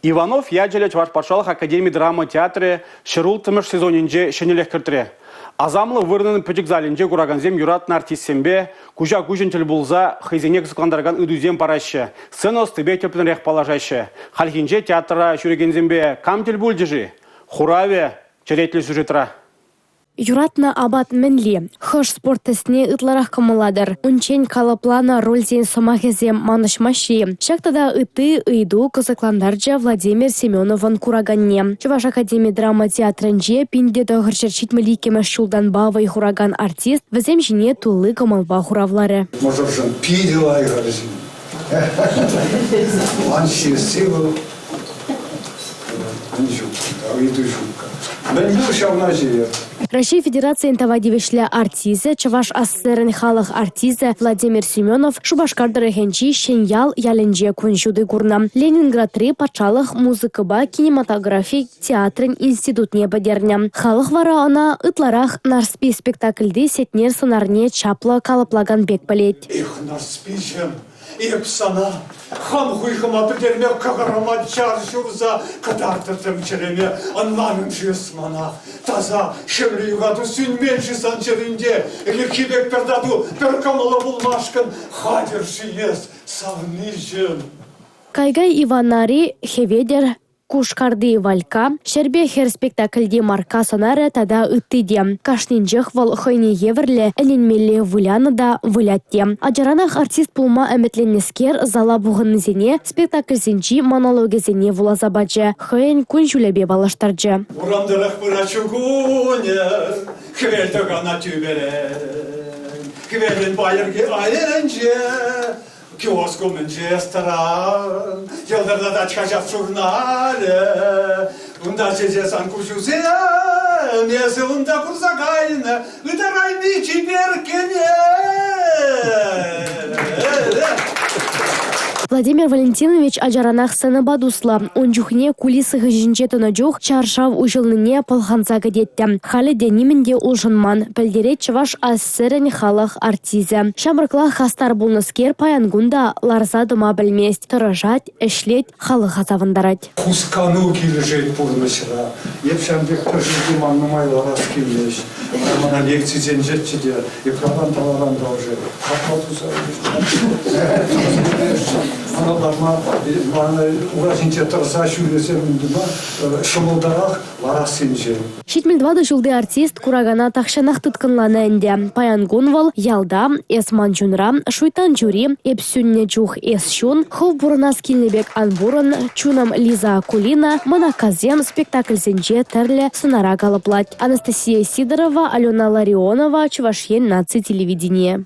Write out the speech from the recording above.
Иванов яджеле Чувашпашалық Академии драма театры шырул тымыш сезонинже шенелек кіртіре. Азамлы вырнын пөтік залинже кураганзем юратны артистсембе, кужа кужентіл булза, хайзене кызықландарған үдузем парашы, сцена стыбе теплінрех положашы. Халхинже театра шүрегензембе камтел бульдежи, хураве черетлі сюжетра. Юратна абат мінлі. Хыш спорттесіне ытларах камыладыр. Унчен калаплана рользен самахезем манышмаши. Шактада ыты ыйду кызыкландарджа Владимир Семенован кураганне. Чуваш Академии драма театрынже пинде дағыршырчит міликемеш шулдан бавай хураган артист візем жіне тулы камалба хуравлары. Можыржын пидела играржын. Анши силу. Россия Федерации Тавадивишля артизы, Чаваш Ассерен Халах артизы Владимир Семенов, Шубашкардары Хенчи, Шеньял, Яленже Куншуды Гурна. Ленинград 3 пачалых музыкаба, кинематографик, театрын институт не бадерня. Халах вара она ытларах нарспи спектакльды сетнер сонарне чапла калаплаган бек балет. Их нарспичем. Епсана, хан хуйхама бідерме қағарама чаршурза қадартыртым череме анманын жесмана. Таза шевлі юғаду сүнмен жисан черінде, егер кебек пердаду перкамала булмашкан хадерши ес савнижем. Кайгай Иванари хеведер Кушкарды валька, шербе хер спектакльде марка сонары тада ыттыде. Кашнинжех вал хойни еверле әленмелі вуляны да вылятте. Аджаранах артист пулма әметленнескер зала буғынызене спектакльзенчи монологезене вулазабаджы. Хойн күн жүлебе балаштарджы. Урандырық бұрачу күне, хвелді ғана тюберен, хвелін байырге айырынже. Киоску менчестеран, елдерда да чкачат журнале, унда чезесан кушузе, мезылында курзагайны, ыдарайны чиберкене. Владимир Валентинович аджаранах сцена бадусла. Онжухне кулисы хыжинче тонажух чаршав ужылныне палханса гадетті. Халі денимінде улжынман. Пәлдерет Чаваш Ассерен Халах артизі. Шамрықла хастар болныскер паянгунда ларза дома білмест. Тұрыжат, әшлет, халық азавындарат. Хускану кележет болмышыра. Епшамбек тұржылды маннымай ларас келеш. Мана лекцизен жетчеде. Екрадан таларанда уже. Хапматуза Аналарма уражинче тұрса шүлесем үндіма шымылдарақ ларасынже. Шитмелдвады жылды артист курагана тақшанақ тұткынланы әнде. Паянгунвал, ялда, эсман жунра, шуйтан жюри, эпсюнне жух эсшун, хов бұрынас келнебек анбурын, чунам Лиза Акулина, Монаказем спектакльзенже тәрлі сынара қалыплат. Анастасия Сидорова, Алена Ларионова, Чувашьен наци телевидение.